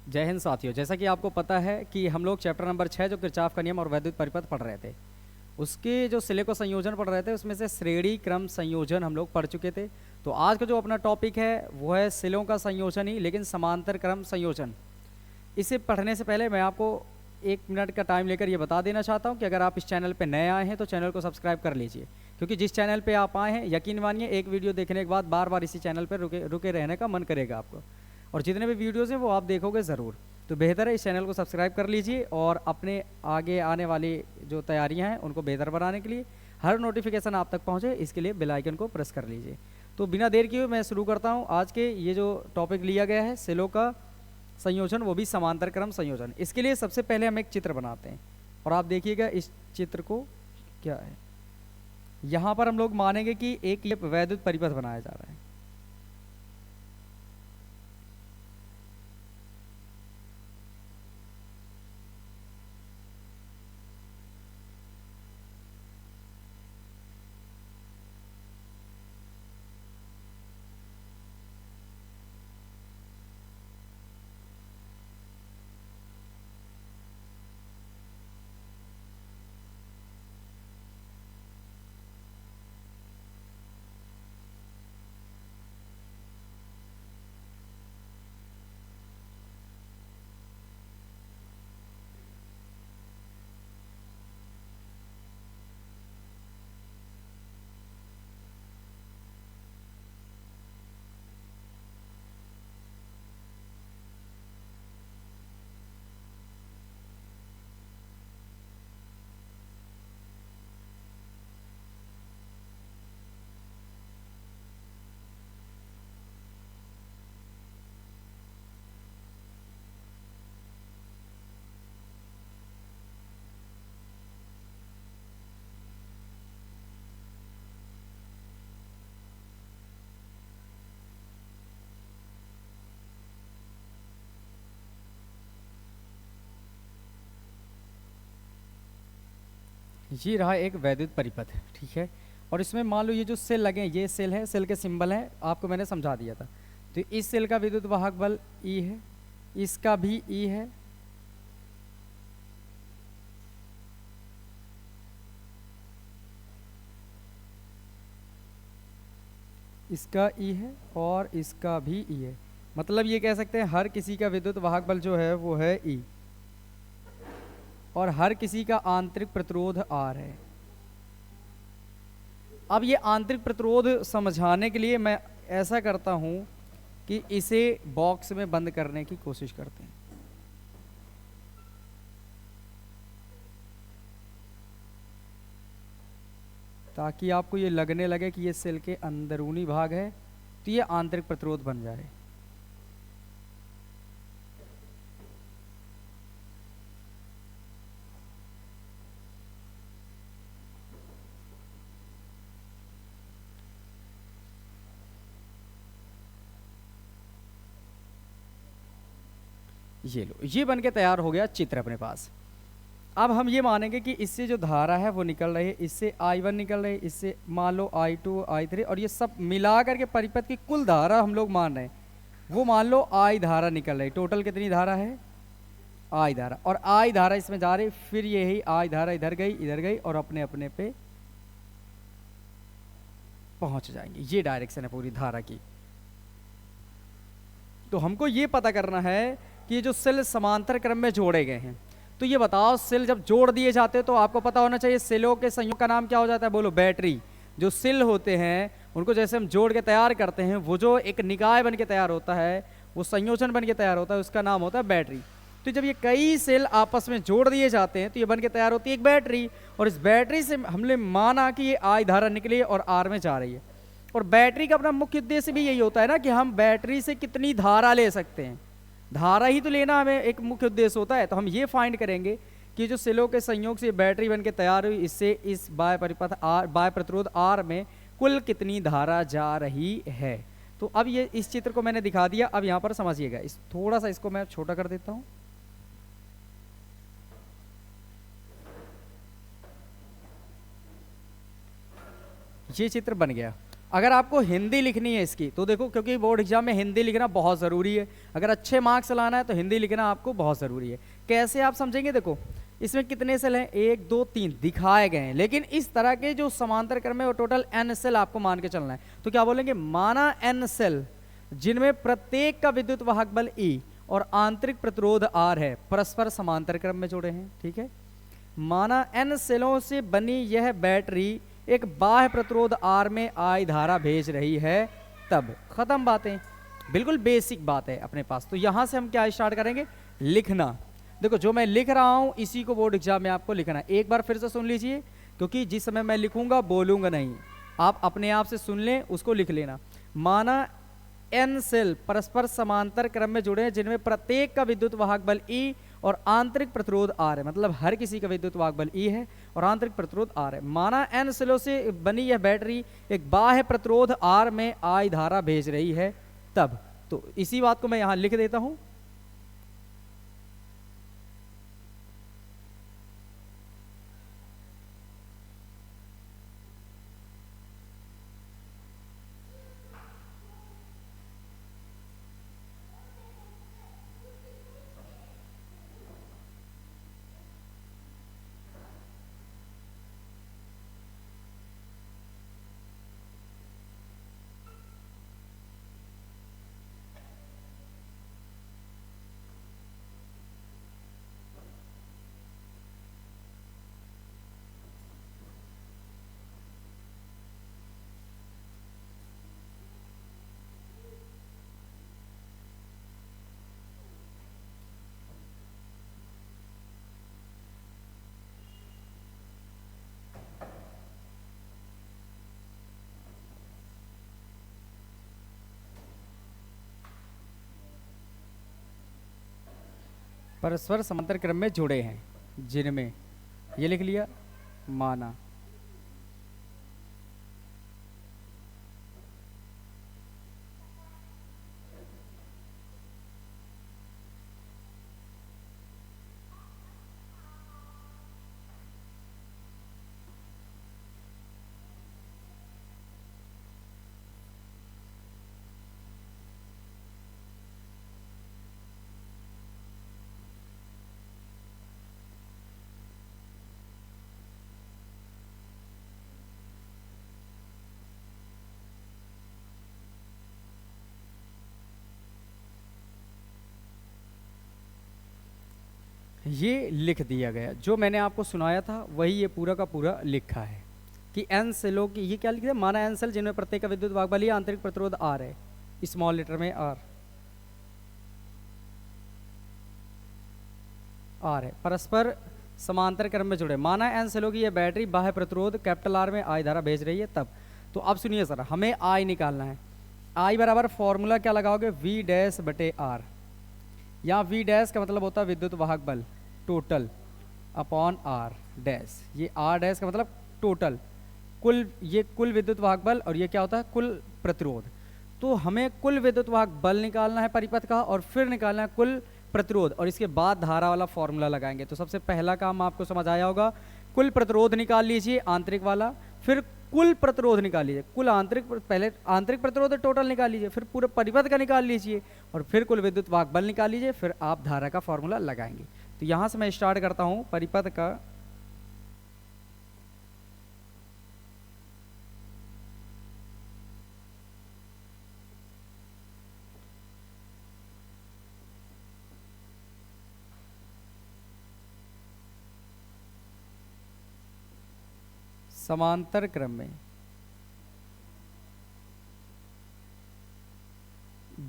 जय हिंद साथियों। जैसा कि आपको पता है कि हम लोग चैप्टर नंबर 6 जो किरचॉफ का नियम और वैद्युत परिपथ पढ़ रहे थे, उसके जो सिले को संयोजन पढ़ रहे थे, उसमें से श्रेणी क्रम संयोजन हम लोग पढ़ चुके थे। तो आज का जो अपना टॉपिक है वो है सिलों का संयोजन ही, लेकिन समांतर क्रम संयोजन। इसे पढ़ने से पहले मैं आपको 1 मिनट का टाइम लेकर ये बता देना चाहता हूँ कि अगर आप इस चैनल पर नए आए हैं तो चैनल को सब्सक्राइब कर लीजिए, क्योंकि जिस चैनल पे आप आए हैं यकीन मानिए एक वीडियो देखने के बाद बार बार इसी चैनल पर रुके रहने का मन करेगा आपको, और जितने भी वीडियोज़ हैं वो आप देखोगे ज़रूर। तो बेहतर है इस चैनल को सब्सक्राइब कर लीजिए और अपने आगे आने वाली जो तैयारियां हैं उनको बेहतर बनाने के लिए हर नोटिफिकेशन आप तक पहुंचे, इसके लिए बेल आइकन को प्रेस कर लीजिए। तो बिना देर किए मैं शुरू करता हूं आज के ये जो टॉपिक लिया गया है सिलों का संयोजन, वो भी समांतर क्रम संयोजन। इसके लिए सबसे पहले हम एक चित्र बनाते हैं और आप देखिएगा इस चित्र को क्या है। यहाँ पर हम लोग मानेंगे कि एक ये वैद्युत परिपथ बनाया जा रहा है। ये रहा एक वैद्युत परिपथ, ठीक है। और इसमें मान लो ये जो सेल लगे हैं, ये सेल है, सेल के सिंबल हैं, आपको मैंने समझा दिया था। तो इस सेल का विद्युत वाहक बल ई है, इसका भी ई है, इसका ई है और इसका भी ई है। मतलब ये कह सकते हैं हर किसी का विद्युत वाहक बल जो है वो है ई, और हर किसी का आंतरिक प्रतिरोध आर है। अब ये आंतरिक प्रतिरोध समझाने के लिए मैं ऐसा करता हूं कि इसे बॉक्स में बंद करने की कोशिश करते हैं। ताकि आपको ये लगने लगे कि ये सेल के अंदरूनी भाग है, तो ये आंतरिक प्रतिरोध बन जाए। ये लो, ये बन के तैयार हो गया चित्र अपने पास। अब हम ये मानेंगे कि इससे जो धारा है वो निकल रही है, इससे I1 निकल रही है, इससे मान लो I2 I3, और ये सब मिला करके परिपथ की कुल धारा हम लोग मान रहे हैं, वो मान लो I धारा निकल रही। टोटल कितनी धारा है? I धारा, और I धारा इसमें जा रही, फिर यही I धारा इधर गई और अपने अपने पे पहुंच जाएंगे। ये डायरेक्शन है पूरी धारा की। तो हमको ये पता करना है कि ये जो सेल समांतर क्रम में जोड़े गए हैं, तो ये बताओ सेल जब जोड़ दिए जाते हैं तो आपको पता होना चाहिए सेलों के संयोग का नाम क्या हो जाता है? बोलो, बैटरी। जो सेल होते हैं उनको जैसे हम जोड़ के तैयार करते हैं, वो जो एक निकाय बन के तैयार होता है, वो संयोजन बन के तैयार होता है, उसका नाम होता है बैटरी। तो जब ये कई सेल आपस में जोड़ दिए जाते हैं तो ये बन के तैयार होती है एक बैटरी, और इस बैटरी से हमने माना कि ये I धारा निकली और R में जा रही है। और बैटरी का अपना मुख्य उद्देश्य भी यही होता है ना कि हम बैटरी से कितनी धारा ले सकते हैं, धारा ही तो लेना हमें एक मुख्य उद्देश्य होता है। तो हम ये फाइंड करेंगे कि जो सेलों के संयोग से बैटरी बन के तैयार हुई, इससे इस बाह्य परिपथ बाह्य प्रतिरोध R में कुल कितनी धारा जा रही है। तो अब ये इस चित्र को मैंने दिखा दिया, अब यहाँ पर समझिएगा। इस थोड़ा सा इसको मैं छोटा कर देता हूँ। ये चित्र बन गया। अगर आपको हिंदी लिखनी है इसकी तो देखो, क्योंकि बोर्ड एग्जाम में हिंदी लिखना बहुत ज़रूरी है, अगर अच्छे मार्क्स लाना है तो हिंदी लिखना आपको बहुत ज़रूरी है। कैसे आप समझेंगे, देखो इसमें कितने सेल हैं, 1 2 3 दिखाए गए हैं, लेकिन इस तरह के जो समांतर क्रम है वो टोटल n सेल आपको मान के चलना है। तो क्या बोलेंगे, माना n सेल जिनमें प्रत्येक का विद्युत वाहक बल E और आंतरिक प्रतिरोध R है, परस्पर समांतर क्रम में जुड़े हैं। ठीक है, माना n सेलों से बनी यह बैटरी एक बाह्य प्रतिरोध R में I धारा भेज रही है, तब। खत्म बातें, बिल्कुल बेसिक बात है अपने पास। तो यहां से हम क्या स्टार्ट करेंगे, लिखना। देखो जो मैं लिख रहा हूं इसी को बोर्ड एग्जाम में आपको लिखना है। एक बार फिर से सुन लीजिए, क्योंकि जिस समय मैं लिखूंगा बोलूंगा नहीं, आप अपने आप से सुन लें, उसको लिख लेना। माना n सेल परस्पर समांतर क्रम में जुड़े हैं जिनमें प्रत्येक का विद्युत वाहक बल E और आंतरिक प्रतिरोध R है, मतलब हर किसी का विद्युत वाहक बल E है और आंतरिक प्रतिरोध R है। माना n सेलों से बनी यह बैटरी एक बाह्य प्रतिरोध R में I धारा भेज रही है, तब। तो इसी बात को मैं यहां लिख देता हूं। परस्पर समांतर क्रम में जुड़े हैं जिनमें, ये लिख लिया, माना ये लिख दिया गया। जो मैंने आपको सुनाया था वही ये पूरा का पूरा लिखा है कि n सेलों की, ये क्या लिख दिया, माना n सेल जिनमें प्रत्येक का विद्युत वाहक बल या आंतरिक प्रतिरोध R है, स्मॉल लेटर में R है, परस्पर समांतर क्रम में जुड़े। माना n सेलों की यह बैटरी बाह्य प्रतिरोध कैपिटल R में I धारा भेज रही है, तब। तो अब सुनिए सर, हमें I निकालना है। I बराबर फॉर्मूला क्या लगाओगे, V डैश बटे R। यहाँ V डैश का मतलब होता है विद्युत वाहक बल टोटल अपॉन R डैश। ये R डैश का मतलब टोटल, कुल, ये कुल विद्युत वाहक बल, और ये क्या होता है, कुल प्रतिरोध। तो हमें कुल विद्युत वाहक बल निकालना है परिपथ का, और फिर निकालना है कुल प्रतिरोध, और इसके बाद धारा वाला फॉर्मूला लगाएंगे। तो सबसे पहला काम आपको समझ आया होगा, कुल प्रतिरोध निकाल लीजिए आंतरिक वाला, फिर कुल प्रतिरोध निकाल लीजिए, कुल आंतरिक, पहले आंतरिक प्रतिरोध टोटल निकाल लीजिए, फिर पूरे परिपथ का निकाल लीजिए, और फिर कुल विद्युत वाहक बल निकाल लीजिए, फिर आप धारा का फॉर्मूला लगाएंगे। तो यहां से मैं स्टार्ट करता हूं परिपथ का। समांतर क्रम में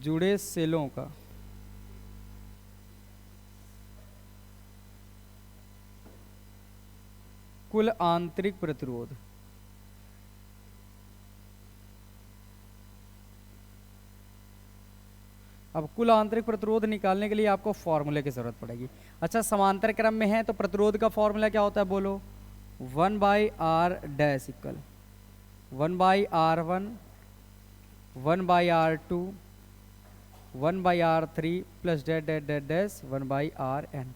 जुड़े सेलों का कुल आंतरिक प्रतिरोध अब कुल आंतरिक प्रतिरोध निकालने के लिए आपको फॉर्मूले की जरूरत पड़ेगी। अच्छा, समांतर क्रम में है तो प्रतिरोध का फॉर्मूला क्या होता है, बोलो, 1/r dash equal 1/r1 1/r2 1/r3 plus dot dot dot dash 1/rn।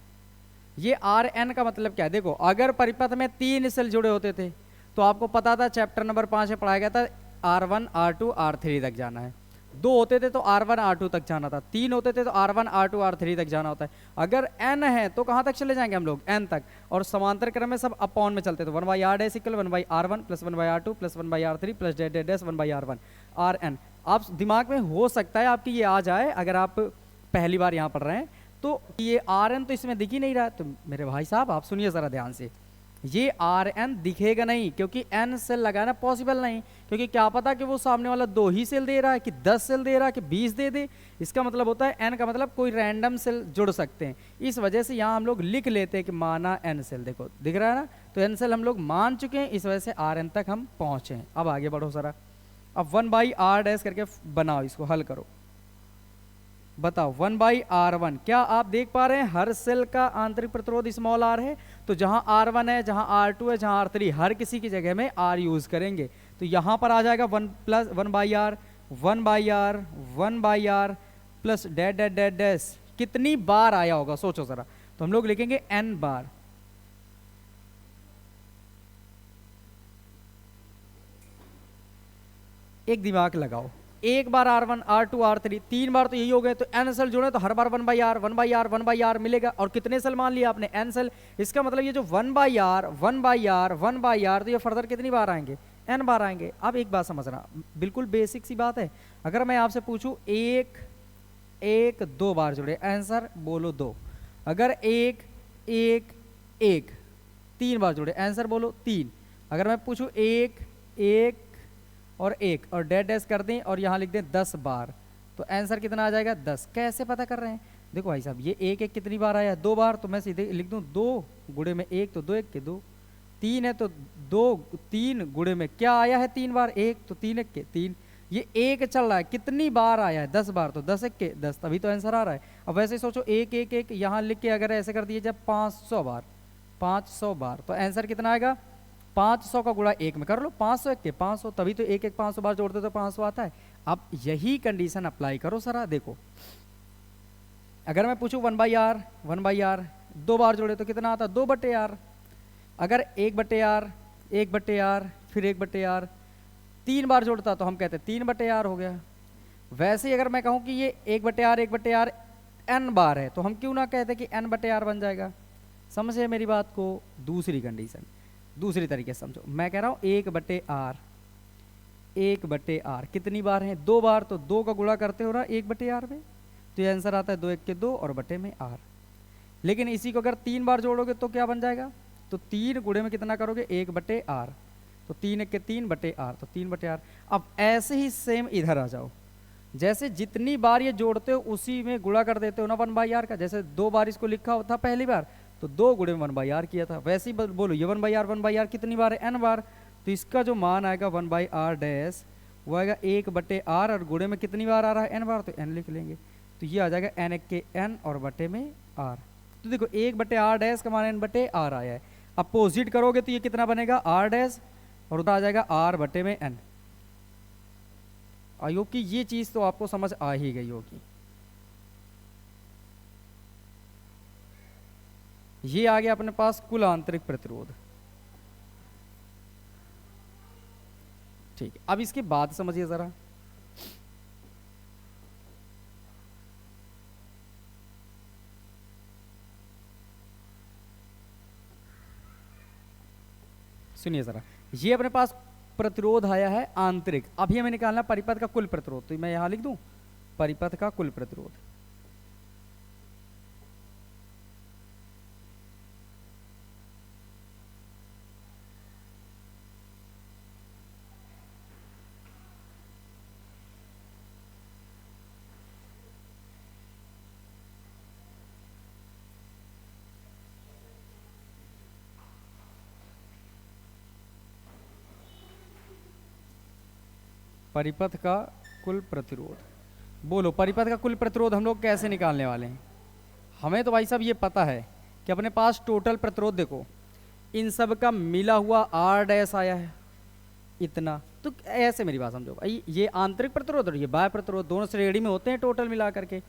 ये Rn का मतलब क्या है, देखो अगर परिपथ में 3 सेल जुड़े होते थे तो आपको पता था, चैप्टर नंबर 5 में पढ़ाया गया था, R1 R2 R3 तक जाना है। 2 होते थे तो R1 R2 तक जाना था, 3 होते थे तो R1 R2 R3 तक जाना होता है। अगर n है तो कहाँ तक चले जाएंगे हम लोग, n तक, और समांतर क्रम में सब अपॉन में चलते थे। 1/r dash equal 1/r1 plus 1/r2 plus 1/r3 plus dash dash dash 1/r1 Rn। आप दिमाग में हो सकता है आपकी ये आ जाए अगर आप पहली बार यहाँ पढ़ रहे हैं, तो ये Rn तो इसमें दिख ही नहीं रहा है। तो मेरे भाई साहब आप सुनिए ज़रा ध्यान से, ये Rn दिखेगा नहीं क्योंकि n सेल लगाना पॉसिबल नहीं, क्योंकि क्या पता कि वो सामने वाला 2 ही सेल दे रहा है कि 10 सेल दे रहा है कि 20 दे दे। इसका मतलब होता है n का मतलब कोई रैंडम सेल जुड़ सकते हैं। इस वजह से यहाँ हम लोग लिख लेते हैं कि माना n सेल, देखो दिख रहा है ना, तो n सेल हम लोग मान चुके हैं, इस वजह से Rn तक हम पहुँचे हैं। अब आगे बढ़ो ज़रा, अब 1/r डैश करके बनाओ, इसको हल करो, बताओ 1/r1। क्या आप देख पा रहे हैं हर सेल का आंतरिक प्रतिरोध स्मॉल r है, तो जहां R1 है, जहां R2 है, जहां R3, हर किसी की जगह में R यूज करेंगे। तो यहां पर आ जाएगा 1/r 1/r plus dash dash dash dash. कितनी बार आया होगा सोचो जरा, तो हम लोग लिखेंगे n बार। एक दिमाग लगाओ, एक बार R1 R2 R3, 3 बार तो यही हो गए, तो n सेल जुड़े तो हर बार 1/r 1/r 1/r मिलेगा। और कितने सेल मान लिया आपने, n सेल। इसका मतलब ये जो 1/r 1/r 1/r, तो ये फर्दर कितनी बार आएंगे, n बार आएंगे। अब एक बात समझना, बिल्कुल बेसिक सी बात है, अगर मैं आपसे पूछूं 1 2 बार जुड़े, आंसर बोलो 2। अगर 1 1 1 3 बार जुड़े, आंसर बोलो 3। अगर मैं पूछूं 1 1 और 1 और डैश डैश कर दें और यहाँ लिख दें 10 बार, तो आंसर कितना आ जाएगा 10। कैसे पता कर रहे हैं, देखो भाई साहब ये 1 1 कितनी बार आया, 2 बार, तो मैं सीधे लिख दूं 2 गुणे में 1 तो 2 1 के 2, 3 है तो 2 3 गुणे में क्या आया है 3 बार 1 तो 3 1 के 3। ये 1 चल रहा है, कितनी बार आया है 10 बार, तो 10 1 के 10, तभी तो आंसर आ रहा है। अब वैसे सोचो 1 1 1 यहाँ लिख के अगर ऐसे कर दिए जब 500 बार 500 बार, तो आंसर कितना आएगा, 500 का गुणा 1 में कर लो, 500 1 के 500, तभी तो 1 1 500 बार जोड़ते तो 500 आता है। अब यही कंडीशन अप्लाई करो सरा, देखो अगर मैं पूछूं 1/r 2 बार जोड़े तो कितना आता, 2/r। अगर 1/r 1/r फिर 1/r 3 बार जोड़ता तो हम कहते 3/r हो गया। वैसे ही अगर मैं कहूं कि ये 1/r 1/r n बार है, तो हम क्यों ना कहते कि n/r बन जाएगा। समझे मेरी बात को। दूसरी कंडीशन दूसरी तरीके से समझो, मैं कह रहा हूं 1/r 1/r कितनी बार है, 2 बार, तो 2 का गुणा करते हो ना 1/r में, तो ये आंसर आता है 2 1 के 2 और बटे में r। लेकिन इसी को अगर 3 बार जोड़ोगे तो क्या बन जाएगा, तो 3 गुणे में कितना करोगे 1/r, तो 3 1 के 3/r, तो 3/r। अब ऐसे ही सेम इधर आ जाओ, जैसे जितनी बार ये जोड़ते हो उसी में गुणा कर देते हो ना 1/r का। जैसे 2 बार इसको लिखा था पहली बार, तो 2 गुणे में 1/r किया था। वैसे ही बोलो ये 1/r कितनी बार है, n बार, तो इसका जो मान आएगा 1/r डैश वो आएगा 1/r, और गुणे में कितनी बार आ रहा है n बार, तो n लिख लेंगे, तो ये आ जाएगा n 1 के n और बटे में r। तो देखो 1/r डैश का मान n/r आया है। अपोजिट करोगे तो ये कितना बनेगा r डैश, और उधर आ जाएगा r बटे में n। आई होप कि ये चीज तो आपको समझ आ ही गई होगी। ये आ गया अपने पास कुल आंतरिक प्रतिरोध। ठीक है, अब इसके बाद समझिए जरा, सुनिए जरा, ये अपने पास प्रतिरोध आया है आंतरिक। अभी हमें निकालना परिपथ का कुल प्रतिरोध, तो मैं यहां लिख दूं परिपथ का कुल प्रतिरोध। परिपथ का कुल प्रतिरोध, बोलो परिपथ का कुल प्रतिरोध हम लोग कैसे निकालने वाले हैं। हमें तो भाई साहब ये पता है कि अपने पास टोटल प्रतिरोध देखो इन सब का मिला हुआ आर डैश आया है इतना। तो ऐसे मेरी बात समझो भाई, ये आंतरिक प्रतिरोध और ये बाह्य प्रतिरोध दोनों श्रेणी में होते हैं टोटल मिला करके।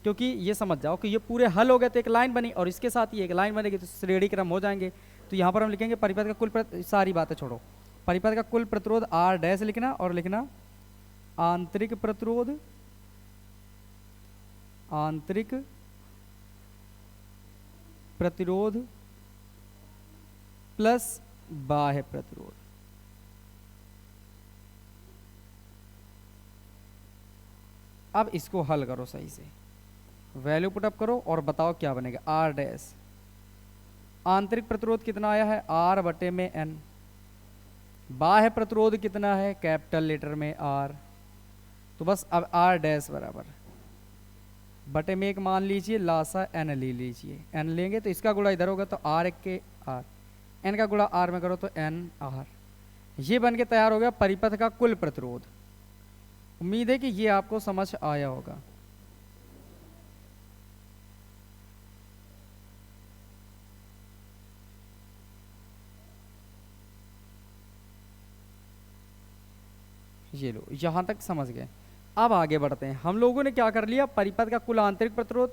क्योंकि ये समझ जाओ कि ये पूरे हल हो गए तो एक लाइन बनी, और इसके साथ ही एक लाइन बनेगी तो श्रेणी क्रम हो जाएंगे। तो यहाँ पर हम लिखेंगे परिपथ का कुल सारी बातें छोड़ो, परिपथ का कुल प्रतिरोध आर डैश लिखना और लिखना आंतरिक प्रतिरोध, आंतरिक प्रतिरोध प्लस बाह्य प्रतिरोध। अब इसको हल करो सही से, वैल्यू पुटअप करो और बताओ क्या बनेगा। आर डैश आंतरिक प्रतिरोध कितना आया है, आर बटे में एन। बाह्य प्रतिरोध कितना है, कैपिटल लेटर में आर। तो बस अब आर डैश बराबर बटे में एक मान लीजिए, लासा एन ले लीजिए। एन लेंगे तो इसका गुणा इधर होगा तो आर एक के आर, एन का गुणा आर में करो तो एन आर। ये बन के तैयार हो गया परिपथ का कुल प्रतिरोध। उम्मीद है कि ये आपको समझ आया होगा। ये लो यहां तक समझ गए। अब आगे बढ़ते हैं। हम लोगों ने क्या कर लिया, परिपथ का कुल आंतरिक प्रतिरोध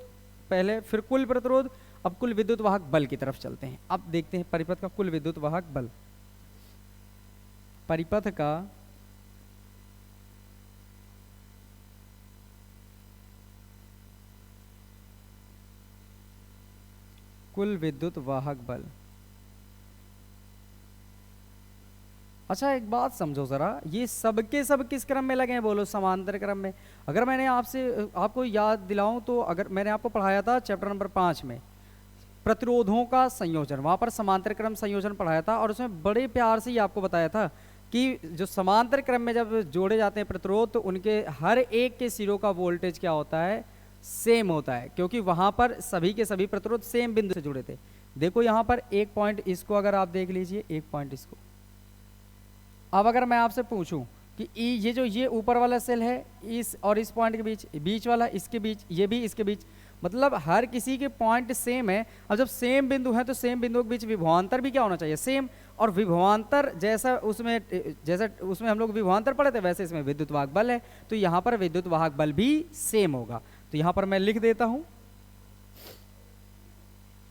पहले, फिर कुल प्रतिरोध, अब कुल विद्युत वाहक बल की तरफ चलते हैं। अब देखते हैं परिपथ का कुल विद्युत वाहक बल। परिपथ का कुल विद्युत वाहक बल। अच्छा एक बात समझो जरा, ये सबके सब किस क्रम में लगे हैं, बोलो समांतर क्रम में। अगर मैंने आपको याद दिलाऊं तो अगर मैंने आपको पढ़ाया था चैप्टर नंबर 5 में प्रतिरोधों का संयोजन, वहां पर समांतर क्रम संयोजन पढ़ाया था और उसमें बड़े प्यार से ही आपको बताया था कि जो समांतर क्रम में जब जोड़े जाते हैं प्रतिरोध तो उनके हर एक के सिरों का वोल्टेज क्या होता है, सेम होता है, क्योंकि वहां पर सभी के सभी प्रतिरोध सेम बिंदु से जुड़े थे। देखो यहाँ पर एक पॉइंट इसको अगर आप देख लीजिए, एक पॉइंट इसको। अब अगर मैं आपसे पूछूं कि ये जो ये ऊपर वाला सेल है इस और इस पॉइंट के बीच, बीच वाला इसके बीच, ये भी इसके बीच, मतलब हर किसी के पॉइंट सेम है। अब जब सेम बिंदु है तो सेम बिंदुओं के बीच विभवांतर भी क्या होना चाहिए, सेम। और विभवांतर जैसा उसमें हम लोग विभवांतर पढ़े थे वैसे इसमें विद्युत वाहक बल है, तो यहाँ पर विद्युत वाहक बल भी सेम होगा। तो यहाँ पर मैं लिख देता हूं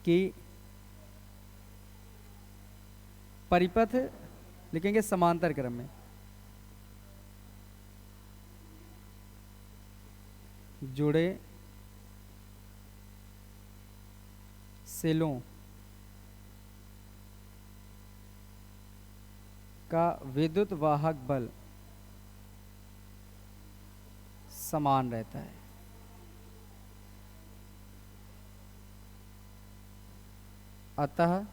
कि परिपथ लिखेंगे समांतर क्रम में जुड़े सेलों का विद्युत वाहक बल समान रहता है। अतः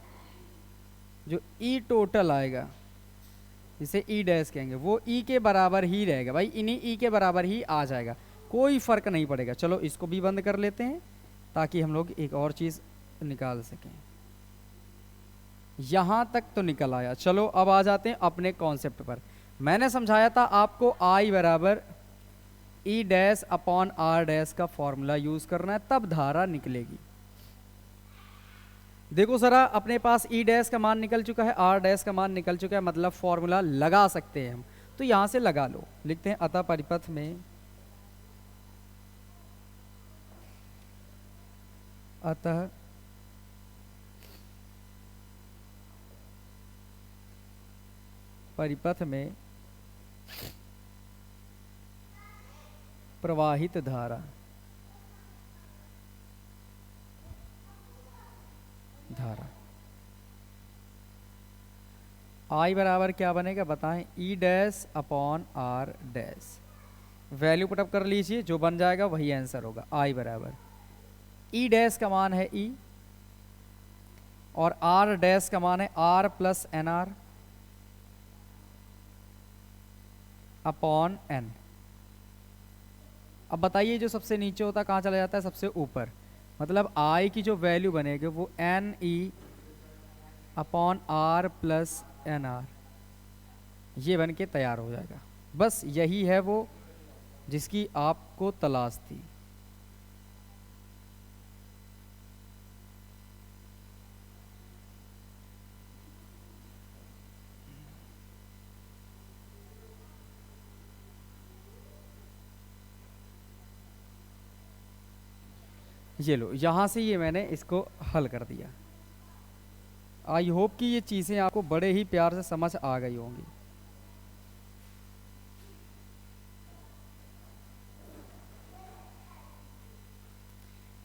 जो ई टोटल आएगा, इसे ई डैश कहेंगे, वो ई के बराबर ही रहेगा भाई, इन्हीं ई के बराबर ही आ जाएगा, कोई फर्क नहीं पड़ेगा। चलो इसको भी बंद कर लेते हैं ताकि हम लोग एक और चीज निकाल सकें। यहां तक तो निकल आया। चलो अब आ जाते हैं अपने कॉन्सेप्ट पर। मैंने समझाया था आपको आई बराबर E dash upon R dash का फॉर्मूला यूज करना है, तब धारा निकलेगी। देखो जरा, अपने पास ई डैश का मान निकल चुका है, आर डैश का मान निकल चुका है, मतलब फॉर्मूला लगा सकते हैं हम। तो यहां से लगा लो, लिखते हैं अतः परिपथ में, अतः परिपथ में प्रवाहित धारा आई बराबर क्या बनेगा बताएं, E dash upon R dash. Value put up कर लीजिए, जो बन जाएगा वही आंसर होगा। आई बराबर ई डैश का मान है ई और आर डैश का मान है R plus N R upon N. अब बताइए जो सबसे नीचे होता है कहाँ चला जाता है, सबसे ऊपर, मतलब आई की जो वैल्यू बनेगी वो N E upon R plus N R, ये बन के तैयार हो जाएगा। बस यही है वो जिसकी आपको तलाश थी। ये लो, यहाँ से ये मैंने इसको हल कर दिया। आई होप कि ये चीज़ें आपको बड़े ही प्यार से समझ आ गई होंगी।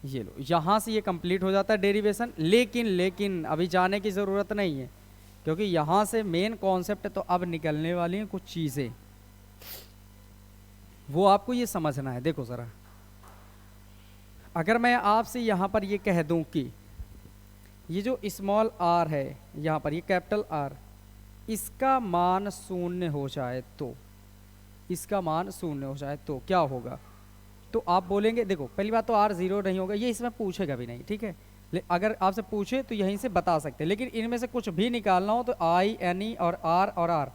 ये लो, यहाँ से ये कंप्लीट हो जाता है डेरिवेशन। लेकिन लेकिन अभी जाने की ज़रूरत नहीं है, क्योंकि यहाँ से मेन कॉन्सेप्ट तो अब निकलने वाली हैं कुछ चीज़ें, वो आपको ये समझना है। देखो ज़रा, अगर मैं आपसे यहाँ पर ये कह दूँ कि ये जो स्मॉल आर है यहाँ पर, ये कैपिटल आर, इसका मान शून्य हो जाए तो, इसका मान शून्य हो जाए तो क्या होगा? तो आप बोलेंगे, देखो पहली बात तो आर जीरो नहीं होगा, ये इसमें पूछेगा भी नहीं, ठीक है। अगर आपसे पूछे तो यहीं से बता सकते हैं, लेकिन इनमें से कुछ भी निकालना हो तो आई एन ई और R,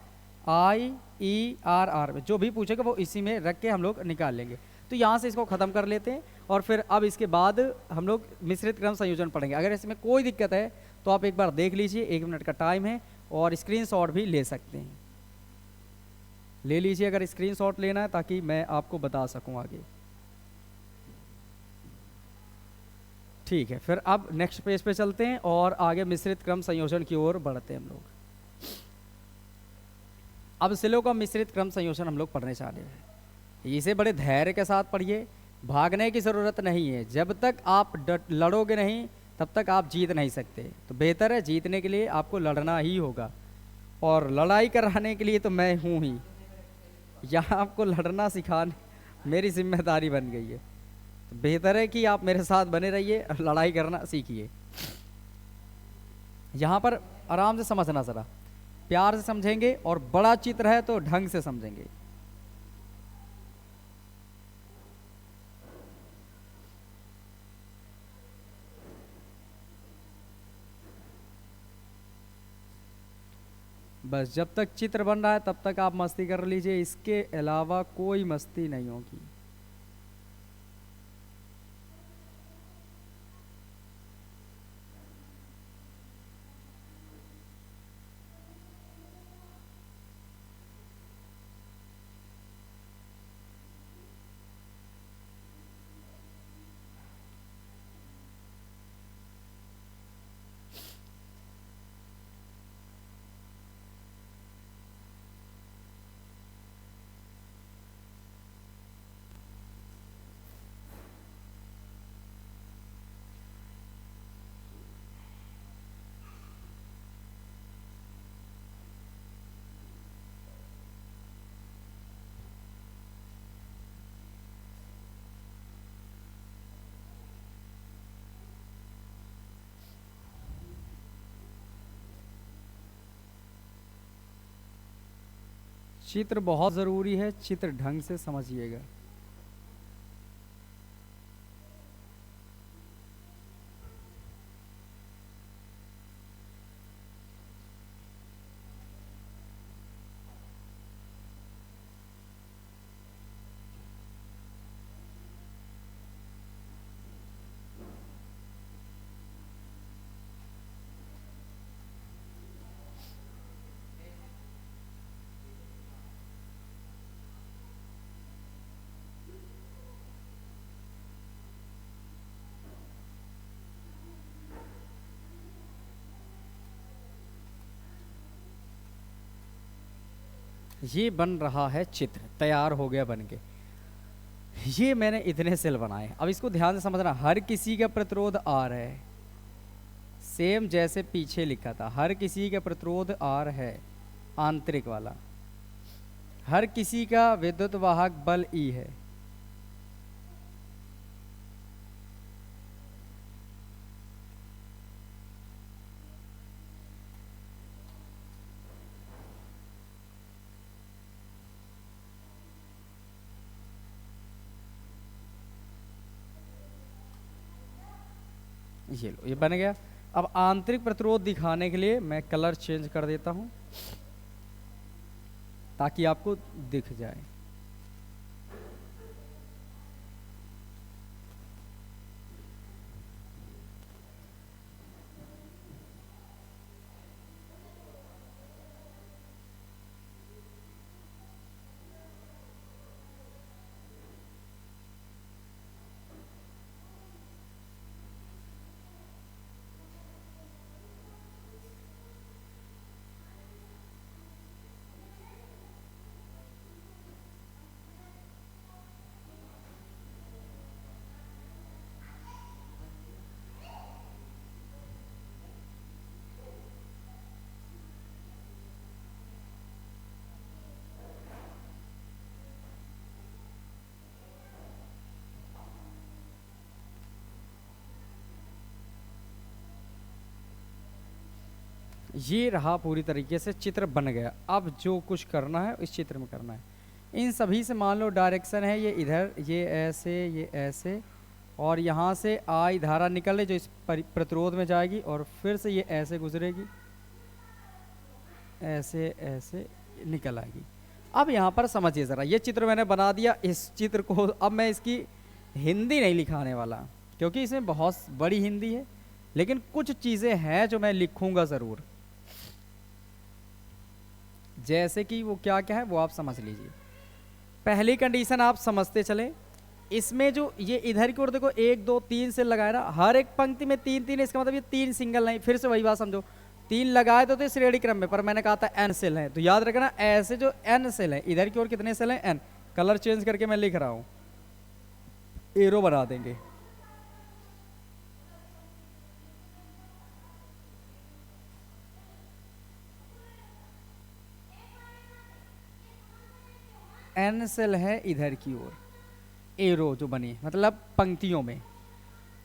I E R R जो भी पूछेगा वो इसी में रख के हम लोग निकाल लेंगे। तो यहाँ से इसको ख़त्म कर लेते हैं, और फिर अब इसके बाद हम लोग मिश्रित क्रम संयोजन पढ़ेंगे। अगर इसमें कोई दिक्कत है तो आप एक बार देख लीजिए, 1 मिनट का टाइम है, और स्क्रीनशॉट भी ले सकते हैं, ले लीजिए अगर स्क्रीनशॉट लेना है, ताकि मैं आपको बता सकूं आगे। ठीक है, फिर अब नेक्स्ट पेज पे चलते हैं और आगे मिश्रित क्रम संयोजन की ओर बढ़ते हैं हम लोग। अब सिलो का मिश्रित क्रम संयोजन हम लोग पढ़ने जा रहे हैं। इसे बड़े धैर्य के साथ पढ़िए, भागने की ज़रूरत नहीं है। जब तक आप लड़ोगे नहीं तब तक आप जीत नहीं सकते, तो बेहतर है जीतने के लिए आपको लड़ना ही होगा, और लड़ाई कराने के लिए तो मैं हूँ ही यहाँ, आपको लड़ना सिखाने मेरी जिम्मेदारी बन गई है। तो बेहतर है कि आप मेरे साथ बने रहिए, लड़ाई करना सीखिए। यहाँ पर आराम से समझना, ज़रा प्यार से समझेंगे, और बड़ा चित्र है तो ढंग से समझेंगे। बस जब तक चित्र बन रहा है तब तक आप मस्ती कर लीजिए, इसके अलावा कोई मस्ती नहीं होगी। चित्र बहुत ज़रूरी है, चित्र ढंग से समझिएगा। ये बन रहा है चित्र, तैयार हो गया बन के। ये मैंने इतने सेल बनाए, अब इसको ध्यान से समझना। हर किसी का प्रतिरोध आर है, सेम जैसे पीछे लिखा था, हर किसी का प्रतिरोध आर है, आंतरिक वाला। हर किसी का विद्युत वाहक बल ई है। ये लो, ये बन गया। अब आंतरिक प्रतिरोध दिखाने के लिए मैं कलर चेंज कर देता हूं, ताकि आपको दिख जाए। ये रहा पूरी तरीके से चित्र बन गया। अब जो कुछ करना है इस चित्र में करना है। इन सभी से मान लो डायरेक्शन है ये इधर, ये ऐसे, और यहाँ से आई धारा निकले जो इस प्रतिरोध में जाएगी और फिर से ये ऐसे गुजरेगी, ऐसे ऐसे निकल आएगी। अब यहाँ पर समझिए ज़रा, ये चित्र मैंने बना दिया। इस चित्र को अब मैं इसकी हिंदी नहीं लिखाने वाला क्योंकि इसमें बहुत बड़ी हिंदी है, लेकिन कुछ चीज़ें हैं जो मैं लिखूंगा ज़रूर। जैसे कि वो क्या क्या है वो आप समझ लीजिए। पहली कंडीशन आप समझते चले, इसमें जो ये इधर की ओर देखो 1 2 3 से लगाए ना, हर एक पंक्ति में 3 3 है, इसका मतलब ये 3 सिंगल नहीं। फिर से वही बात समझो, 3 लगाए तो थे श्रेणी क्रम में, पर मैंने कहा था n सेल है, तो याद रखना ऐसे जो n सेल है, इधर की ओर कितने सेल हैं n। कलर चेंज करके मैं लिख रहा हूं, एरो बना देंगे। n सेल है इधर की ओर, एरो जो बनी मतलब पंक्तियों में,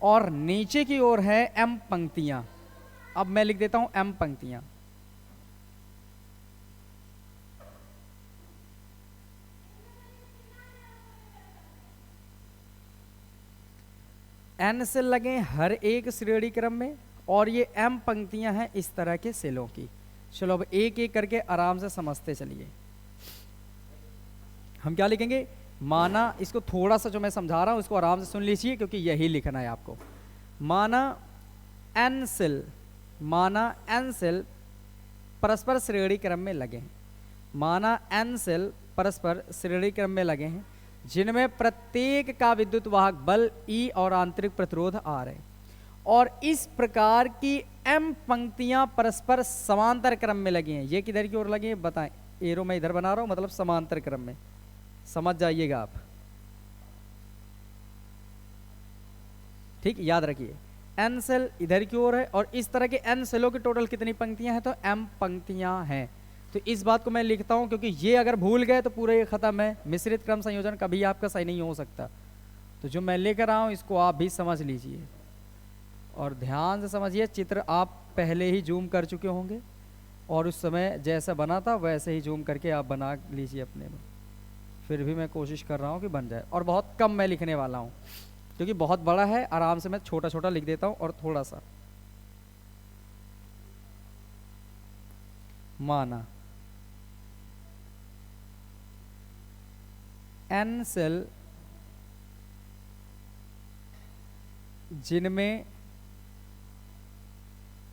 और नीचे की ओर है m पंक्तियां। अब मैं लिख देता हूं m पंक्तियां। n सेल लगे हर एक श्रेणी क्रम में, और ये m पंक्तियां हैं इस तरह के सेलों की। चलो अब एक एक करके आराम से समझते चलिए। हम क्या लिखेंगे, माना, इसको थोड़ा सा जो मैं समझा रहा हूं इसको आराम से सुन लीजिए क्योंकि यही लिखना है आपको। माना n सेल, माना n सेल परस्पर श्रेणी क्रम में लगे हैं, माना n सेल परस्पर श्रेणी क्रम में लगे हैं जिनमें प्रत्येक का विद्युत वाहक बल E और आंतरिक प्रतिरोध R है, और इस प्रकार की m पंक्तियां परस्पर समांतर क्रम में लगी हैं। ये किधर की ओर लगी हैं बताएं, एरो मैं इधर बना रहा हूं मतलब समांतर क्रम में, समझ जाइएगा आप, ठीक, याद रखिए। n सेल इधर की ओर है और इस तरह के n सेलों की टोटल कितनी पंक्तियां हैं, तो m पंक्तियां हैं। तो इस बात को मैं लिखता हूं क्योंकि ये अगर भूल गए तो पूरा ये खत्म है, मिश्रित क्रम संयोजन कभी आपका सही नहीं हो सकता। तो जो मैं लेकर रहा हूं इसको आप भी समझ लीजिए और ध्यान से समझिए। चित्र आप पहले ही जूम कर चुके होंगे और उस समय जैसा बना था वैसे ही जूम करके आप बना लीजिए अपने में। फिर भी मैं कोशिश कर रहा हूँ कि बन जाए, और बहुत कम मैं लिखने वाला हूँ क्योंकि बहुत बड़ा है। आराम से मैं छोटा छोटा लिख देता हूँ और थोड़ा सा। माना n सेल जिनमें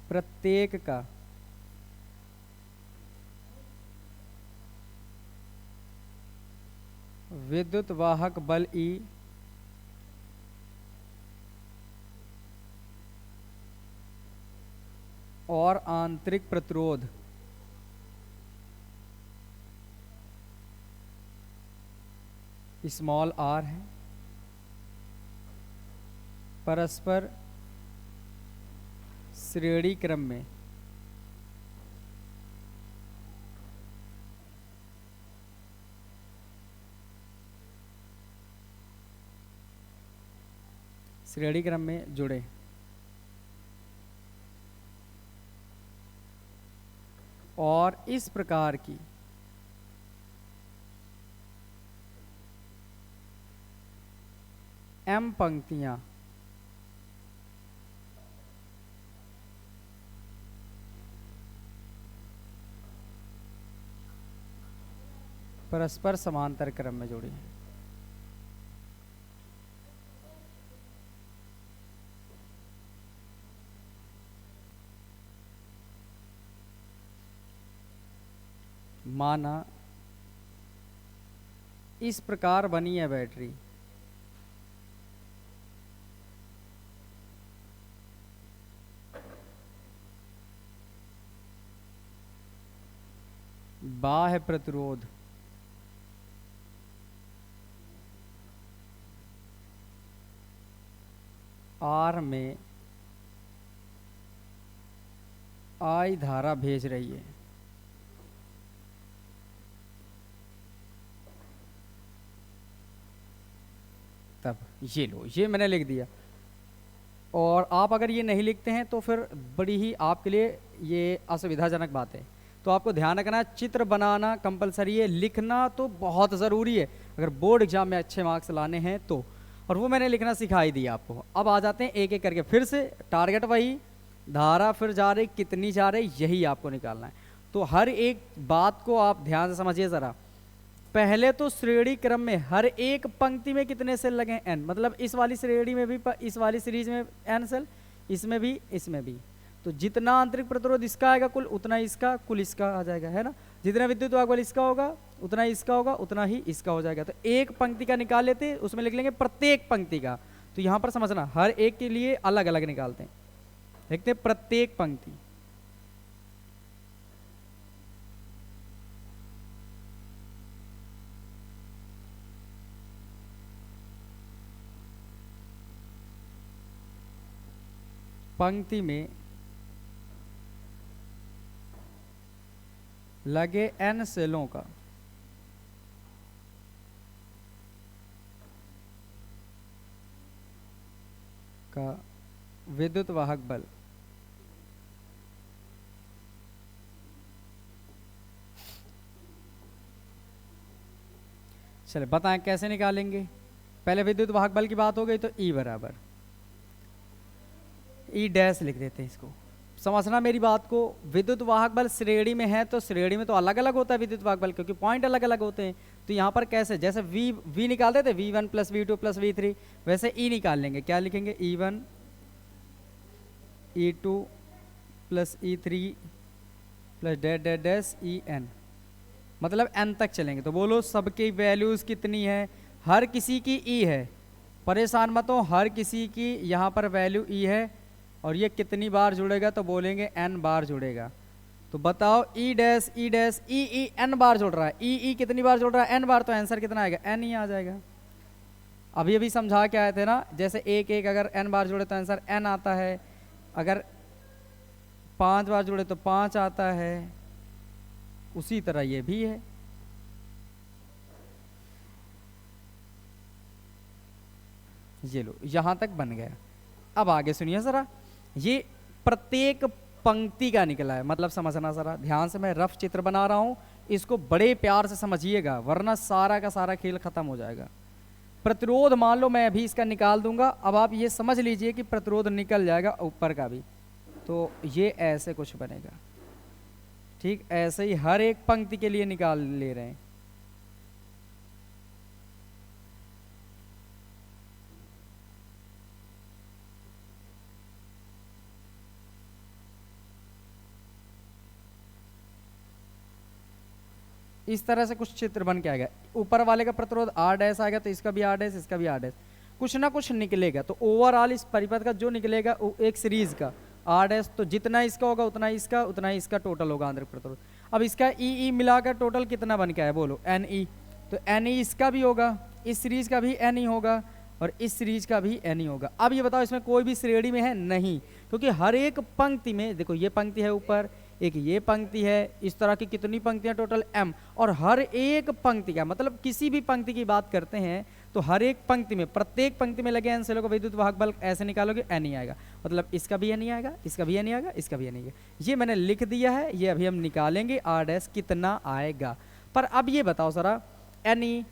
प्रत्येक का विद्युत वाहक बल E और आंतरिक प्रतिरोध स्मॉल r है, परस्पर श्रेणी क्रम में जुड़े, और इस प्रकार की m पंक्तियां परस्पर समांतर क्रम में जुड़ी हैं। माना इस प्रकार बनी है बैटरी, बाह्य प्रतिरोध R में I धारा भेज रही है। तब ये लो, ये मैंने लिख दिया। और आप अगर ये नहीं लिखते हैं तो फिर बड़ी ही आपके लिए ये असुविधाजनक बात है। तो आपको ध्यान रखना है, चित्र बनाना कंपलसरी है, लिखना तो बहुत ज़रूरी है अगर बोर्ड एग्जाम में अच्छे मार्क्स लाने हैं तो। और वो मैंने लिखना सिखा ही दिया आपको। अब आ जाते हैं एक एक करके, फिर से टारगेट वही, धारा फिर जा रही कितनी जा रही यही आपको निकालना है। तो हर एक बात को आप ध्यान से समझिए ज़रा। पहले तो श्रेणी क्रम में हर एक पंक्ति में कितने सेल लगे हैं, एन, मतलब इस वाली श्रेणी में भी, इस वाली सीरीज में एन सेल, इसमें भी, इसमें भी। तो जितना आंतरिक प्रतिरोध इसका आएगा कुल, उतना इसका कुल इसका आ जाएगा, है ना। जितना विद्युत वाहक बल इसका होगा उतना इसका होगा, उतना ही इसका हो जाएगा। तो एक पंक्ति का निकाल लेते हैं, उसमें लिख लेंगे प्रत्येक पंक्ति का। तो यहाँ पर समझना हर एक के लिए अलग अलग निकालते हैं। देखते हैं प्रत्येक पंक्ति, पंक्ति में लगे एन सेलों का विद्युत वाहक बल चले बताएं कैसे निकालेंगे। पहले विद्युत वाहक बल की बात हो गई तो E बराबर ई डैश लिख देते हैं इसको। समझना मेरी बात को, विद्युत वाहक बल श्रेणी में है तो श्रेणी में तो अलग अलग होता है विद्युत वाहक बल, क्योंकि पॉइंट अलग अलग होते हैं। तो यहाँ पर कैसे, जैसे वी निकाल देते V1 plus V2 plus V3, वैसे E निकाल लेंगे। क्या लिखेंगे, E1 E2 plus E3 plus dash dash dash EN, मतलब n तक चलेंगे। तो बोलो सबकी वैल्यूज कितनी है, हर किसी की E है, परेशान मत हो, हर किसी की यहाँ पर वैल्यू E है। और ये कितनी बार जुड़ेगा, तो बोलेंगे n बार जुड़ेगा। तो बताओ E dash E dash E n बार जुड़ रहा है, E कितनी बार जुड़ रहा है, n बार। तो आंसर कितना आएगा, n ही आ जाएगा। अभी अभी समझा के आए थे ना, जैसे एक एक अगर n बार जुड़े तो आंसर n आता है, अगर 5 बार जुड़े तो 5 आता है, उसी तरह ये भी है। ये लो यहां तक बन गया। अब आगे सुनिए जरा, ये प्रत्येक पंक्ति का निकला है, मतलब समझना जरा ध्यान से, मैं रफ चित्र बना रहा हूं, इसको बड़े प्यार से समझिएगा वरना सारा का सारा खेल खत्म हो जाएगा। प्रतिरोध मान लो मैं अभी इसका निकाल दूंगा, अब आप ये समझ लीजिए कि प्रतिरोध निकल जाएगा ऊपर का भी। तो ये ऐसे कुछ बनेगा, ठीक ऐसे ही हर एक पंक्ति के लिए निकाल ले रहे हैं। इस तरह से कुछ चित्र बन के आएगा। ऊपर वाले का प्रतिरोध R डैश आएगा तो इसका भी R डैश, इसका भी R डैश, कुछ ना कुछ निकलेगा। तो ओवरऑल इस परिपथ का जो निकलेगा एक सीरीज का R डैश, तो जितना इसका होगा उतना इसका, उतना इसका टोटल होगा आंतरिक प्रतिरोध। अब इसका E मिलाकर टोटल कितना बन के आया, बोलो Ne। तो Ne इसका भी होगा, इस सीरीज का भी Ne होगा, और इस सीरीज का भी Ne होगा। अब ये बताओ इसमें कोई भी श्रेणी में है नहीं, क्योंकि हर एक पंक्ति में देखो, ये पंक्ति है ऊपर, एक ये पंक्ति है, इस तरह की कितनी पंक्तियां टोटल m, और हर एक पंक्ति का मतलब किसी भी पंक्ति की बात करते हैं तो हर एक पंक्ति में, प्रत्येक पंक्ति में लगे एन सेलों का विद्युत वाहक बल ऐसे निकालोगे n ही आएगा, मतलब इसका भी n ही आएगा, इसका भी n ही आएगा, इसका भी n ही आएगा। ये मैंने लिख दिया है, ये अभी हम निकालेंगे R डैश कितना आएगा। पर अब ये बताओ जरा, Ne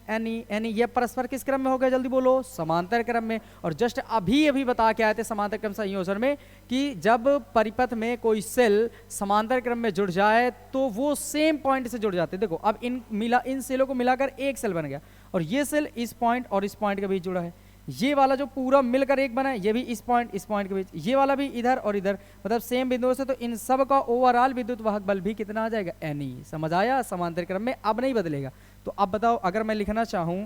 ये परस्पर किस क्रम में हो गया, जल्दी बोलो, समांतर क्रम में। और जस्ट अभी अभी बता के आए थे समांतर क्रम संयोजन में कि जब परिपथ में कोई सेल समांतर क्रम में जुड़ जाए तो वो सेम पॉइंट से जुड़ जाते हैं। देखो अब इन सेलों को मिलाकर एक सेल बन गया, और ये सेल इस पॉइंट और इस पॉइंट के बीच जुड़ा है, ये वाला जो पूरा मिलकर एक बना है, ये भी इस पॉइंट के बीच, ये वाला भी इधर और इधर, मतलब सेम बिंदुओं से। तो इन सब का ओवरऑल विद्युत वाहक बल भी कितना आ जाएगा, Ne। समझ आया, समांतर क्रम में अब नहीं बदलेगा। तो अब बताओ, अगर मैं लिखना चाहूं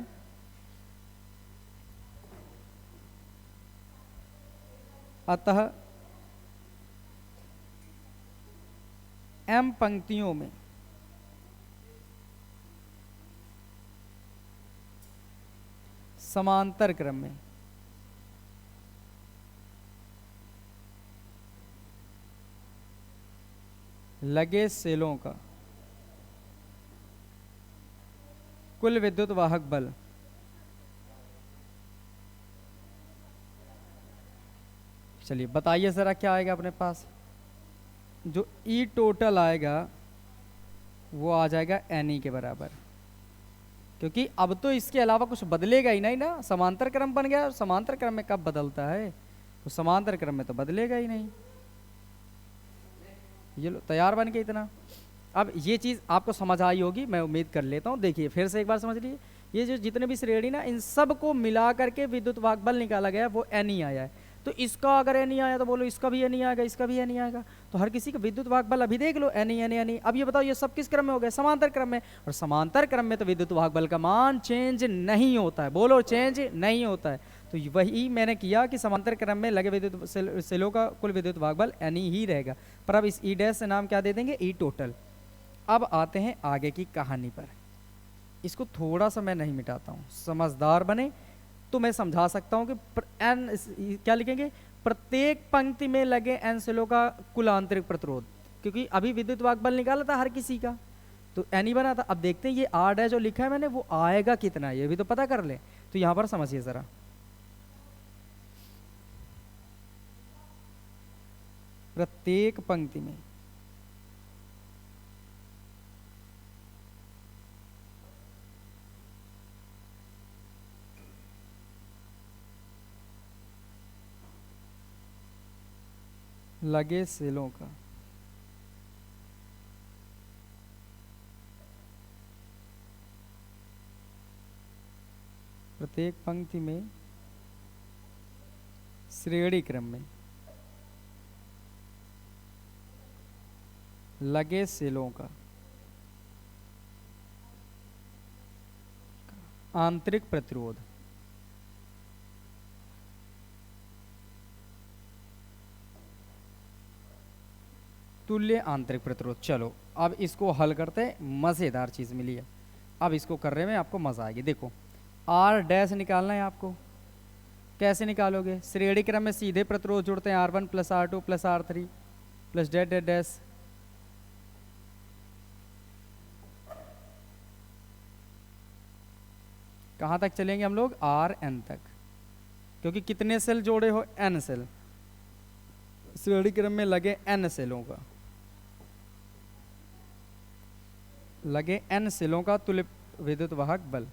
अतः m पंक्तियों में समांतर क्रम में लगे सेलों का कुल विद्युत वाहक बल चलिए बताइए ज़रा क्या आएगा अपने पास। जो ई टोटल आएगा वो आ जाएगा एन ई के बराबर, क्योंकि अब तो इसके अलावा कुछ बदलेगा ही नहीं ना, समांतर क्रम बन गया, और समांतर क्रम में कब बदलता है, तो समांतर क्रम में तो बदलेगा ही नहीं। ये लो तैयार बन के इतना। अब ये चीज़ आपको समझ आई होगी, मैं उम्मीद कर लेता हूँ। देखिए फिर से एक बार समझ लीजिए, ये जो जितने भी श्रेणी ना, इन सब को मिला करके विद्युत भागबल निकाला गया, वो एन ही आया है। तो इसका अगर एन ही आया तो बोलो इसका भी एन ही आएगा, इसका भी एन ही आएगा। तो हर किसी का विद्युत भागबल अभी देख लो, एन ही एन ही एन ही। अब ये बताओ ये सब किस क्रम में हो गए, समांतर क्रम में। और समांतर क्रम में तो विद्युत भागबल का मान चेंज नहीं होता है, बोलो चेंज नहीं होता है। तो वही मैंने किया कि समांतर क्रम में लगे विद्युत सेलों का कुल विद्युत भागबल एन ही रहेगा। पर अब इस ई डैश से नाम क्या दे देंगे, ई टोटल। अब आते हैं आगे की कहानी पर। इसको थोड़ा सा मैं नहीं मिटाता हूँ, समझदार बने तो मैं समझा सकता हूँ कि एन क्या लिखेंगे, प्रत्येक पंक्ति में लगे एन सेलों का कुल आंतरिक प्रतिरोध, क्योंकि अभी विद्युत भागबल निकाला था हर किसी का, तो एन ही बना था। अब देखते हैं ये आर डैश जो लिखा है मैंने वो आएगा कितना, ये भी तो पता कर ले। तो यहाँ पर समझिए ज़रा, प्रत्येक पंक्ति में लगे सेलों का प्रत्येक पंक्ति में श्रेणी क्रम में लगे सेलों का आंतरिक प्रतिरोध तुल्य आंतरिक प्रतिरोध। चलो अब इसको हल करते हैं, मज़ेदार चीज़ मिली है। अब इसको कर रहे में आपको मज़ा आएगी। देखो आर डैश निकालना है आपको, कैसे निकालोगे, श्रेणी क्रम में सीधे प्रतिरोध जुड़ते हैं, R1 plus R2 plus R3 plus dash dash dash. कहाँ तक चलेंगे हम लोग, Rn तक, क्योंकि कितने सेल जोड़े हो, n सेल, श्रेणी क्रम में लगे n सेलों का, लगे n सेलों का तुल्य विद्युत वाहक बल।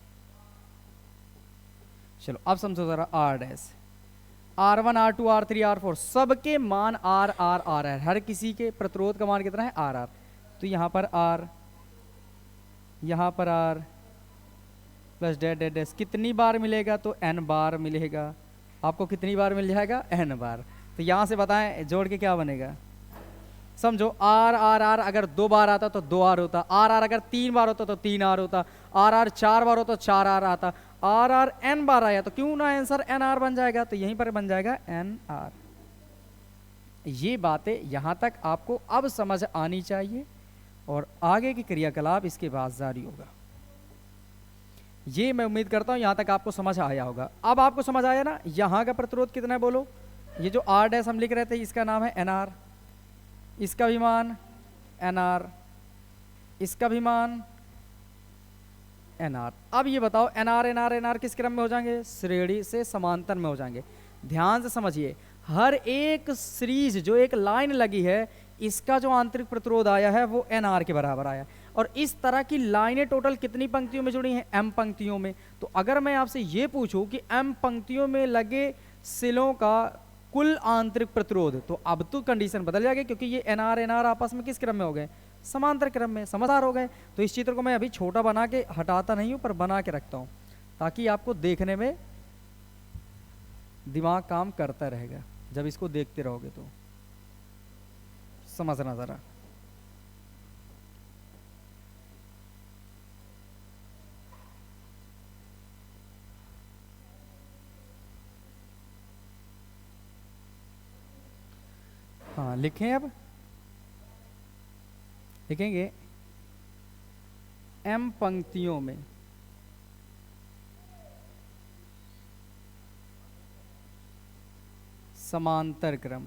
चलो अब समझो जरा R dash, R1 R2 R3 R4 सबके मान R R R है, हर किसी के प्रतिरोध का मान कितना है R R। तो यहाँ पर R, यहाँ पर R plus dash dash dash, कितनी बार मिलेगा, तो n बार मिलेगा। आपको कितनी बार मिल जाएगा, n बार। तो यहाँ से बताएं जोड़ के क्या बनेगा, समझो R R R अगर 2 बार आता तो 2 R होता, R R अगर 3 बार होता तो 3 R होता, R R 4 बार होता तो 4 R आता, R R n बार आया तो क्यों ना आंसर n R बन जाएगा, तो यहीं पर बन जाएगा n R। ये बातें यहाँ तक आपको अब समझ आनी चाहिए, और आगे की क्रियाकलाप इसके बाद जारी होगा। ये मैं उम्मीद करता हूँ यहाँ तक आपको समझ आया होगा। अब आपको समझ आया ना, यहाँ का प्रतिरोध कितना है बोलो, ये जो R डैश हम लिख रहे थे इसका नाम है NR, इसका भी मान NR, इसका भी मान NR। अब ये बताओ NR NR NR किस क्रम में हो जाएंगे, श्रेणी से समांतर में हो जाएंगे। ध्यान से समझिए, हर एक सीरीज जो एक लाइन लगी है इसका जो आंतरिक प्रतिरोध आया है वो NR के बराबर आया। और इस तरह की लाइनें टोटल कितनी पंक्तियों में जुड़ी हैं, M पंक्तियों में। तो अगर मैं आपसे ये पूछूं कि M पंक्तियों में लगे सेलों का कुल आंतरिक प्रतिरोध, तो अब तो कंडीशन बदल जाएगी, क्योंकि ये NR NR आपस में किस क्रम में हो गए, समांतर क्रम में। समझदार हो गए। तो इस चित्र को मैं अभी छोटा बना के हटाता नहीं हूं, पर बना के रखता हूं ताकि आपको देखने में दिमाग काम करता रहेगा। जब इसको देखते रहोगे तो समझना जरा। हाँ लिखें, अब लिखेंगे M पंक्तियों में समांतर क्रम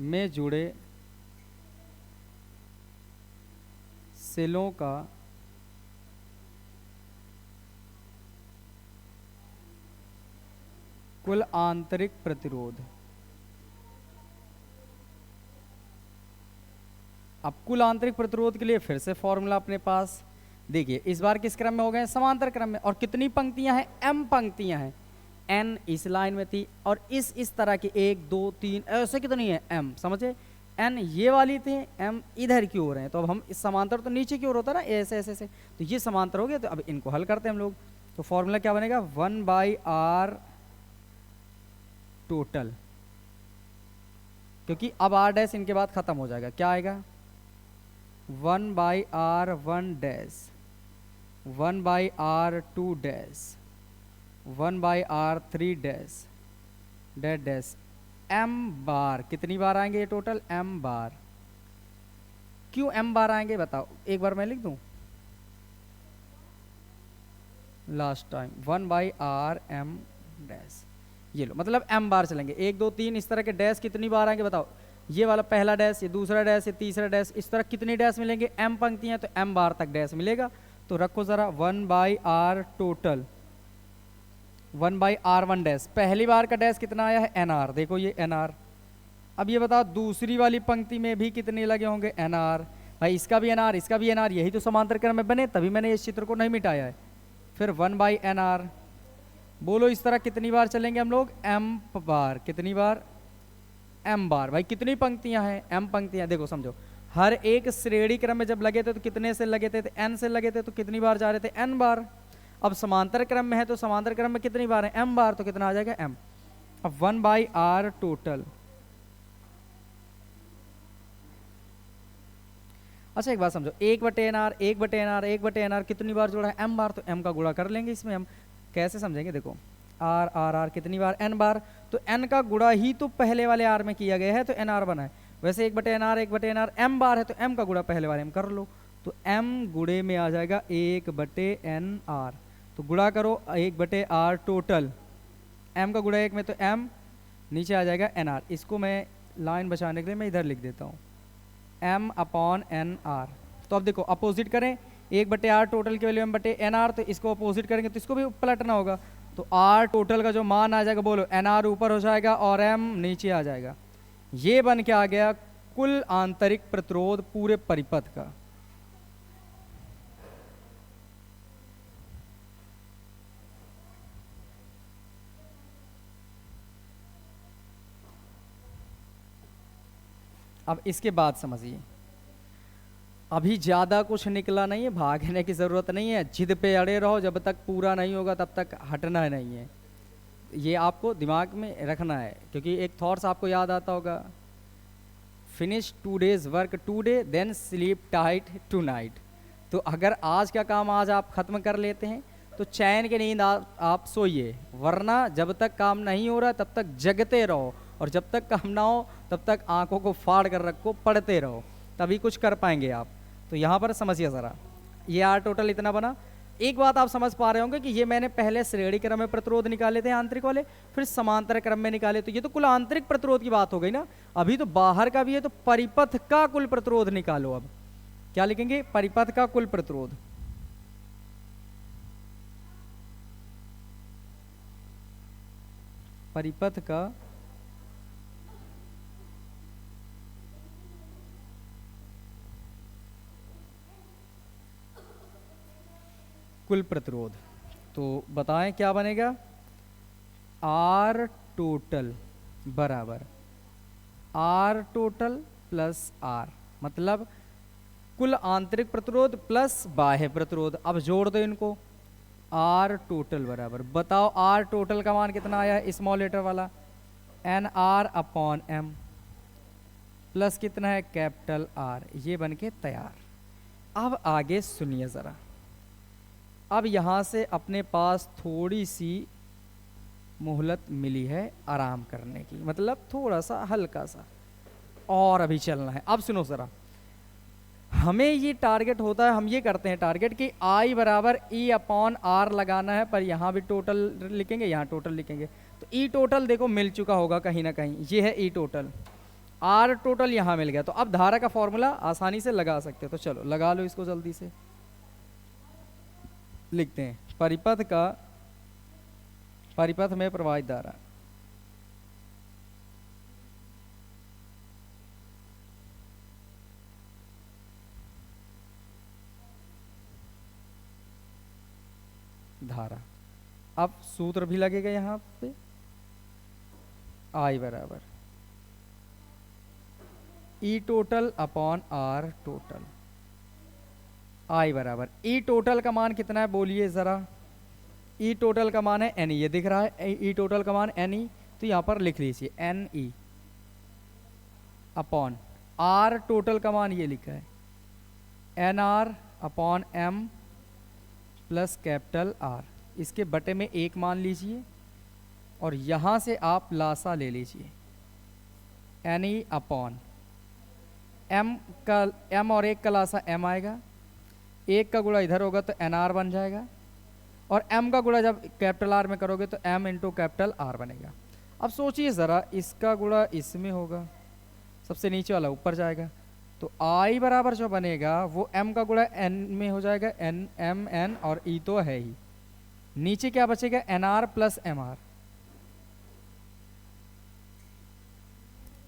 में जुड़े सेलों का कुल आंतरिक प्रतिरोध। अब कुल आंतरिक प्रतिरोध के लिए फिर से फॉर्मूला अपने पास, देखिए इस बार किस क्रम में हो गए, समांतर क्रम में, और कितनी पंक्तियां हैं, m पंक्तियां हैं। n इस लाइन में थी और इस तरह की 1 2 3 ऐसे कितनी है m, समझे, n ये वाली थी, m इधर की ओर है। तो अब हम इस समांतर तो नीचे की ओर होता है ना, ऐसे ऐसे ऐसे, तो ये समांतर हो गया। तो अब इनको हल करते हैं हम लोग। तो फॉर्मूला क्या बनेगा, 1/r टोटल, क्योंकि अब r डैश इनके बाद खत्म हो जाएगा, क्या आएगा 1/r1 dash, 1/r2 dash, 1/r3 dash dash dash m बार। कितनी बार आएंगे ये टोटल, m बार। क्यों m बार आएंगे बताओ, एक बार मैं लिख दूं last time, 1/r m dash, ये लो, मतलब m बार चलेंगे। 1 2 3 इस तरह के डैश कितनी बार आएंगे बताओ, ये वाला पहला डैश, ये दूसरा डैश, ये तीसरा डैश, इस तरह कितने डैश मिलेंगे, m पंक्तियां तो m बार तक डैश मिलेगा। तो रखो जरा 1/r टोटल, 1/r1 डैश, पहली बार का डैश कितना आया है nr, देखो ये nr। अब ये बताओ दूसरी वाली पंक्ति में भी कितने लगे होंगे nr, भाई इसका भी nr, इसका भी nr, यही तो समांतर क्रम में बने, तभी मैंने इस चित्र को नहीं मिटाया है। फिर 1/nr, बोलो इस तरह कितनी बार चलेंगे हम लोग, m बार, कितनी बार, m बार। भाई कितनी पंक्तियां हैं, m पंक्तियां, देखो समझो, हर एक श्रेणी क्रम में जब लगे थे तो कितने से लगे थे, n से लगे थे, तो कितनी बार जा रहे थे, n बार। अब समांतर क्रम में है तो समांतर क्रम में कितनी बार है, m बार, तो कितना आ जाएगा m। अब 1/r टोटल। अच्छा एक बात समझो, 1/nr 1/nr 1/nr कितनी बार जोड़ा है, m बार, तो m का गुणा कर लेंगे इसमें। हम कैसे समझेंगे, देखो r r r कितनी बार, n बार, तो n का गुणा ही तो पहले वाले r में किया गया है, तो nr बना है। वैसे 1/nr 1/nr m बार है, तो m का गुणा पहले वाले में कर लो, तो m गुणे में आ जाएगा 1/nr। तो गुणा करो 1/r टोटल, m का गुणा 1 में, तो m नीचे आ जाएगा nr। इसको मैं लाइन बचाने के लिए मैं इधर लिख देता हूँ, m/nr। तो अब देखो अपोजिट करें, 1/r टोटल की वैल्यू m/nr, तो इसको अपोजिट करेंगे तो इसको भी पलटना होगा। तो r टोटल का जो मान आ जाएगा, बोलो nr ऊपर हो जाएगा और m नीचे आ जाएगा। ये बन के आ गया कुल आंतरिक प्रतिरोध पूरे परिपथ का। अब इसके बाद समझिए, अभी ज़्यादा कुछ निकला नहीं है, भागने की ज़रूरत नहीं है, जिद पे अड़े रहो, जब तक पूरा नहीं होगा तब तक हटना नहीं है। ये आपको दिमाग में रखना है, क्योंकि एक थॉट्स आपको याद आता होगा, finish today's work today then sleep tight tonight. तो अगर आज का काम आज आप ख़त्म कर लेते हैं तो चैन की नींद आप सोइए, वरना जब तक काम नहीं हो रहा तब तक जगते रहो, और जब तक काम ना हो तब तक आंखों को फाड़ कर रखो, पढ़ते रहो, तभी कुछ कर पाएंगे आप। तो यहाँ पर समझिए ज़रा, ये आर टोटल इतना बना। एक बात आप समझ पा रहे होंगे कि ये मैंने पहले श्रेणी क्रम में प्रतिरोध निकाले थे आंतरिक वाले, फिर समांतर क्रम में निकाले, तो ये तो कुल आंतरिक प्रतिरोध की बात हो गई ना। अभी तो बाहर का भी है, तो परिपथ का कुल प्रतिरोध निकालो। अब क्या लिखेंगे, परिपथ का कुल प्रतिरोध। परिपथ का कुल प्रतिरोध। तो बताएं क्या बनेगा, आर टोटल बराबर आर टोटल प्लस आर, मतलब कुल आंतरिक प्रतिरोध प्लस बाह्य प्रतिरोध। अब जोड़ दो इनको, आर टोटल बराबर, बताओ आर टोटल का मान कितना आया है, स्मॉल लेटर वाला NR/M प्लस कितना है कैपिटल R। ये बन के तैयार। अब आगे सुनिए ज़रा, अब यहाँ से अपने पास थोड़ी सी मोहलत मिली है आराम करने की, मतलब थोड़ा सा हल्का सा और अभी चलना है। अब सुनो ज़रा, हमें ये टारगेट होता है, हम ये करते हैं टारगेट कि I बराबर E/R लगाना है, पर यहाँ भी टोटल लिखेंगे, यहाँ टोटल लिखेंगे, तो E टोटल देखो मिल चुका होगा कहीं ना कहीं, ये है E टोटल, R टोटल यहाँ मिल गया। तो अब धारा का फॉर्मूला आसानी से लगा सकते हो, तो चलो लगा लो इसको जल्दी से। लिखते हैं परिपथ में प्रवाहित धारा, धारा। अब सूत्र भी लगेगा यहाँ पे, आई बराबर ई टोटल अपॉन आर टोटल। आई बराबर ई टोटल का मान कितना है बोलिए ज़रा। ई टोटल का मान है एन, ये दिख रहा है ई टोटल का मान एन ई, तो यहाँ पर लिख लीजिए N E upon R total का मान ये लिखा है N R upon M plus capital R. इसके बटे में एक मान लीजिए और यहाँ से आप लासा ले लीजिए एन ई अपॉन एम का, एम और एक का लासा एम आएगा, एक का गुणा इधर होगा तो एन आर बन जाएगा, और m का गुणा जब कैपिटल आर में करोगे तो m इंटू कैपिटल आर बनेगा। अब सोचिए ज़रा, इसका गुणा इसमें होगा, सबसे नीचे वाला ऊपर जाएगा, तो i बराबर जो बनेगा वो m का गुणा n में हो जाएगा, n m n और e तो है ही, नीचे क्या बचेगा N R plus M R.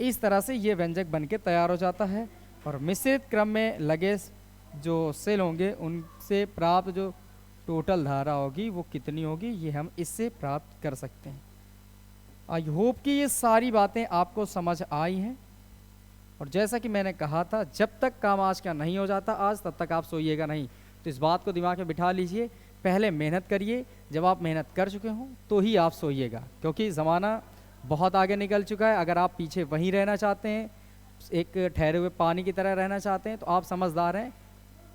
इस तरह से ये व्यंजक बन के तैयार हो जाता है और मिश्रित क्रम में लगे जो सेल होंगे उनसे प्राप्त जो टोटल धारा होगी वो कितनी होगी, ये हम इससे प्राप्त कर सकते हैं। आई होप कि ये सारी बातें आपको समझ आई हैं, और जैसा कि मैंने कहा था जब तक काम आज का नहीं हो जाता आज, तब तक आप सोइएगा नहीं। तो इस बात को दिमाग में बिठा लीजिए, पहले मेहनत करिए, जब आप मेहनत कर चुके हों तो ही आप सोइएगा, क्योंकि ज़माना बहुत आगे निकल चुका है। अगर आप पीछे वहीं रहना चाहते हैं, एक ठहरे हुए पानी की तरह रहना चाहते हैं, तो आप समझदार हैं,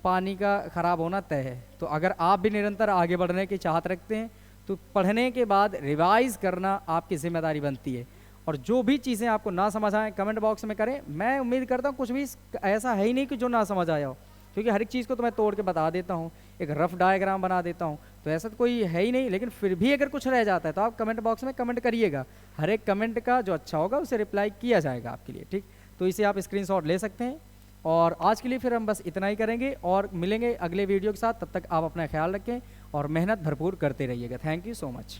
पानी का ख़राब होना तय है। तो अगर आप भी निरंतर आगे बढ़ने की चाहत रखते हैं तो पढ़ने के बाद रिवाइज़ करना आपकी जिम्मेदारी बनती है। और जो भी चीज़ें आपको ना समझ आए कमेंट बॉक्स में करें। मैं उम्मीद करता हूँ कुछ भी ऐसा है ही नहीं कि जो ना समझ आया हो, क्योंकि हर एक चीज़ को तो मैं तोड़ के बता देता हूँ, एक रफ डायग्राम बना देता हूँ, तो ऐसा तो कोई है ही नहीं। लेकिन फिर भी अगर कुछ रह जाता है तो आप कमेंट बॉक्स में कमेंट करिएगा, हर एक कमेंट का जो अच्छा होगा उसे रिप्लाई किया जाएगा आपके लिए, ठीक। तो इसे आप स्क्रीनशॉट ले सकते हैं। और आज के लिए फिर हम बस इतना ही करेंगे और मिलेंगे अगले वीडियो के साथ। तब तक आप अपना ख्याल रखें और मेहनत भरपूर करते रहिएगा। Thank you so much.